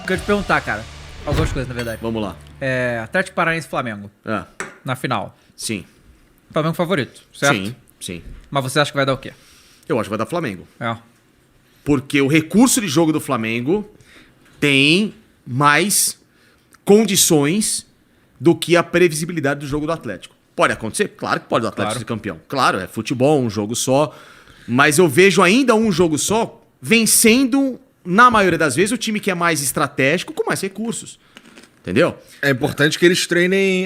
Quero te perguntar, cara. Algumas coisas, na verdade. Vamos lá. Atlético Paranaense e Flamengo. Na final. Sim. Flamengo favorito, certo? Sim. Mas você acha que vai dar o quê? Eu acho que vai dar Flamengo. É. Porque o recurso de jogo do Flamengo tem mais condições do que a previsibilidade do jogo do Atlético. Pode acontecer? Claro que pode o Atlético ser campeão. Claro, é futebol, um jogo só. Mas eu vejo ainda um jogo só vencendo, na maioria das vezes, o time que é mais estratégico com mais recursos. Entendeu? É importante que eles treinem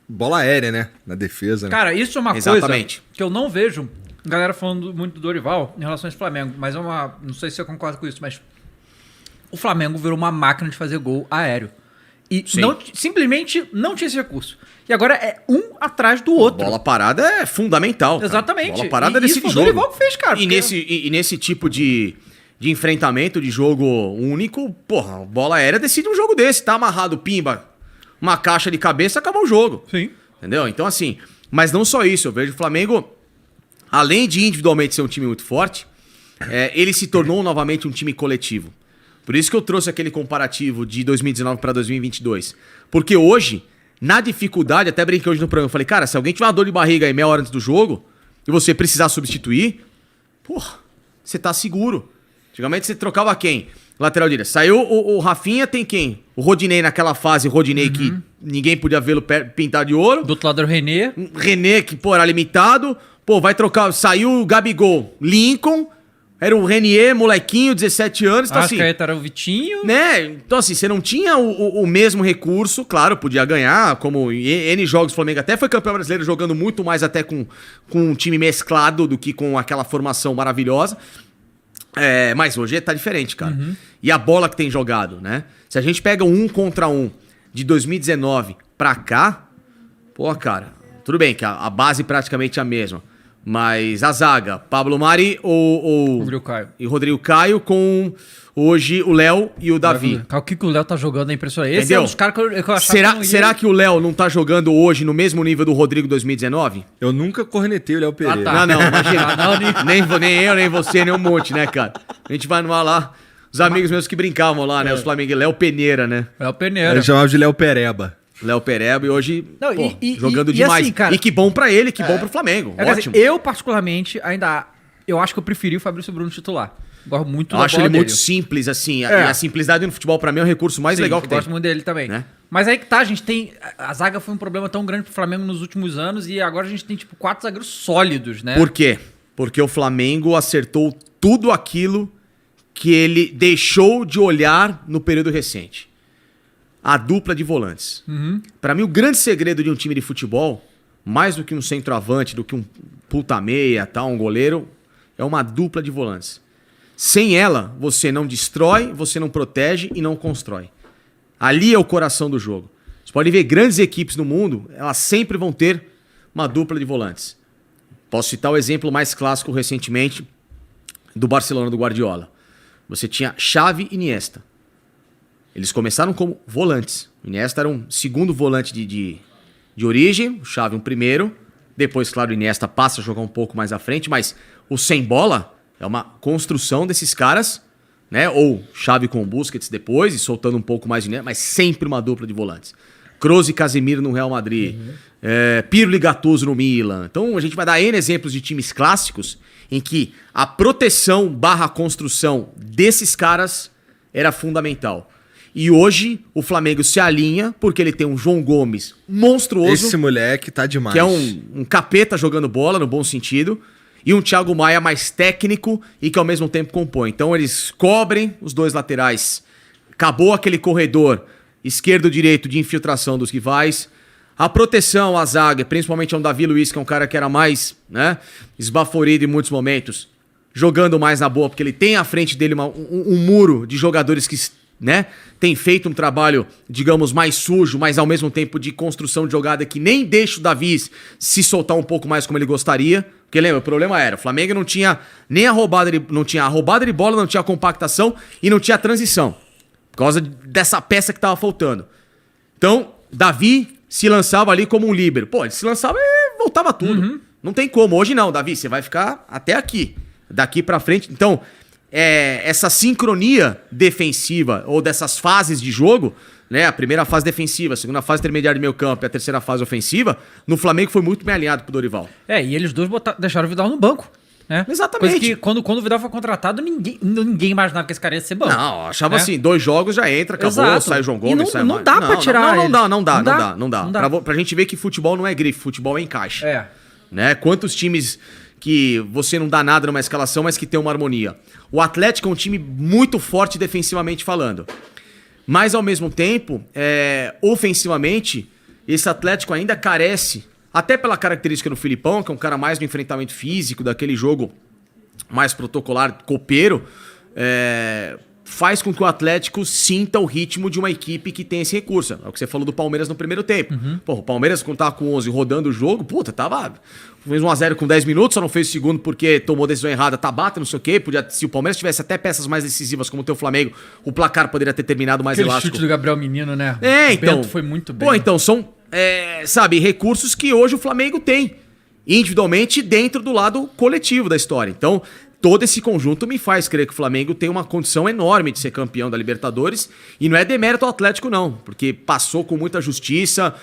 bola aérea, né? Na defesa. Né? Cara, isso é uma Exatamente. coisa que eu não vejo galera falando muito do Dorival em relação ao Flamengo. Mas é uma... Não sei se você concorda com isso, mas... O Flamengo virou uma máquina de fazer gol aéreo. E simplesmente não tinha esse recurso. E agora é um atrás do outro. Bola parada é fundamental. Cara. Exatamente. Bola parada decide jogo. jogo. O Dorival que fez, cara. E nesse tipo de enfrentamento, de jogo único, porra, bola aérea decide um jogo desse. Tá amarrado, pimba, uma caixa de cabeça, acabou o jogo. Sim. Entendeu? Então, assim, mas não só isso. Eu vejo o Flamengo, além de individualmente ser um time muito forte, ele se tornou novamente um time coletivo. Por isso que eu trouxe aquele comparativo de 2019 para 2022. Porque hoje, na dificuldade, até brinquei hoje no programa, eu falei, cara, se alguém tiver uma dor de barriga aí meia hora antes do jogo e você precisar substituir, porra, você tá seguro. Antigamente você trocava quem? Lateral direito. Saiu o Rafinha, tem quem? O Rodinei naquela fase, que ninguém podia vê-lo pintado de ouro. Do outro lado era o René. René, que, pô, era limitado. Pô, vai trocar, saiu o Gabigol, Lincoln... Era o Renier, molequinho, 17 anos. Então, assim, era o Vitinho. Né? Então, assim, você não tinha o mesmo recurso. Claro, podia ganhar, como N jogos. O Flamengo até foi campeão brasileiro jogando muito mais até com um time mesclado do que com aquela formação maravilhosa. Mas hoje tá diferente, cara. E a bola que tem jogado, né? Se a gente pega um 1 contra 1 de 2019 pra cá, pô, cara, tudo bem que a base praticamente é a mesma. Mas a zaga, Pablo Mari ou Rodrigo Caio. E Rodrigo Caio com hoje o Léo e o Davi. O que o Léo tá jogando é impressionante. Esse Entendeu? é um dos caras que eu achava será que o Léo não tá jogando hoje no mesmo nível do Rodrigo 2019? Eu nunca cornetei o Léo Pereira. tá. Não, imagina. nem eu, nem você, nem um monte, né, cara? A gente vai numa lá, os amigos meus que brincavam lá, né? Os Flamengo, Léo Peneira, né? Léo Peneira. Ele chamava de Léo Pereba. Léo Pereba e hoje Não, jogando e demais. assim, cara, e que bom pra ele, que bom pro Flamengo. Ótimo. Assim, eu, particularmente, eu acho que eu preferi o Fabrício Bruno titular. Gosto muito Eu acho ele muito simples, assim. A simplicidade no futebol, pra mim, é o recurso mais legal que tem. Eu gosto muito dele também. Né? Mas aí que tá, a gente tem... A zaga foi um problema tão grande pro Flamengo nos últimos anos e agora a gente tem, 4 zagueiros sólidos, né? Por quê? Porque o Flamengo acertou tudo aquilo que ele deixou de olhar no período recente. A dupla de volantes. Pra mim, o grande segredo de um time de futebol, mais do que um centroavante, do que um puta meia, tal, um goleiro, é uma dupla de volantes. Sem ela, você não destrói, você não protege e não constrói. Ali é o coração do jogo. Você pode ver grandes equipes no mundo, elas sempre vão ter uma dupla de volantes. Posso citar o exemplo mais clássico recentemente do Barcelona do Guardiola. Você tinha Xavi e Iniesta. Eles começaram como volantes. O Iniesta era um segundo volante de origem, o Xavi um primeiro. Depois, claro, o Iniesta passa a jogar um pouco mais à frente, mas o sem bola é uma construção desses caras, né? Ou Xavi com o Busquets depois, e soltando um pouco mais de Iniesta, mas sempre uma dupla de volantes. Kroos e Casemiro no Real Madrid. Pirlo e Gattuso no Milan. Então a gente vai dar N exemplos de times clássicos em que a proteção / construção desses caras era fundamental. E hoje o Flamengo se alinha porque ele tem um João Gomes monstruoso. Esse moleque tá demais. Que é um capeta jogando bola, no bom sentido. E um Thiago Maia mais técnico e que ao mesmo tempo compõe. Então eles cobrem os dois laterais. Acabou aquele corredor esquerdo-direito de infiltração dos rivais. A proteção à zaga, principalmente ao Davi Luiz, que é um cara que era mais, né, esbaforido em muitos momentos. Jogando mais na boa, porque ele tem à frente dele um muro de jogadores que... né? Tem feito um trabalho, digamos, mais sujo, mas ao mesmo tempo de construção de jogada que nem deixa o Davi se soltar um pouco mais como ele gostaria. Porque lembra, o problema era, o Flamengo não tinha nem a roubada de bola, não tinha a compactação e não tinha a transição. Por causa dessa peça que tava faltando. Então, Davi se lançava ali como um líbero. Pô, ele se lançava e voltava tudo. Não tem como. Hoje não, Davi, você vai ficar até aqui. Daqui pra frente. Então, essa sincronia defensiva ou dessas fases de jogo, né? A primeira fase defensiva, a segunda fase intermediária de meio campo e a terceira fase ofensiva, no Flamengo foi muito bem alinhado pro Dorival. E eles dois deixaram o Vidal no banco. Né? Exatamente. Coisa que quando o Vidal foi contratado, ninguém imaginava que esse cara ia ser banco. Não, achava assim, 2 jogos já entra, acabou, Exato. sai o João Gomes, sai não dá pra tirar não ele. dá. Pra gente ver que futebol não é grife, futebol é encaixe. Né? Quantos times que você não dá nada numa escalação, mas que tem uma harmonia. O Atlético é um time muito forte defensivamente falando. Mas, ao mesmo tempo, ofensivamente, esse Atlético ainda carece, até pela característica do Filipão, que é um cara mais do enfrentamento físico, daquele jogo mais protocolar, copeiro, faz com que o Atlético sinta o ritmo de uma equipe que tem esse recurso. É o que você falou do Palmeiras no primeiro tempo. Pô, o Palmeiras, quando tava com 11 rodando o jogo, fez 1x0 com 10 minutos, só não fez o segundo porque tomou decisão errada, Tabata, não sei o quê. Se o Palmeiras tivesse até peças mais decisivas como o teu Flamengo, o placar poderia ter terminado mais Aquele elástico. chute do Gabriel Menino, né? Então. O Bento foi muito bem. Pô, então, são, recursos que hoje o Flamengo tem. Individualmente, dentro do lado coletivo da história. Então, todo esse conjunto me faz crer que o Flamengo tem uma condição enorme de ser campeão da Libertadores. E não é demérito ao Atlético, não. Porque passou com muita justiça,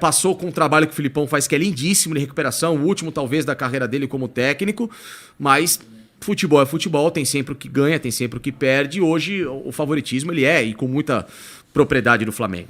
passou com um trabalho que o Filipão faz que é lindíssimo de recuperação, o último talvez da carreira dele como técnico. Mas futebol é futebol, tem sempre o que ganha, tem sempre o que perde. E hoje o favoritismo ele e com muita propriedade do Flamengo.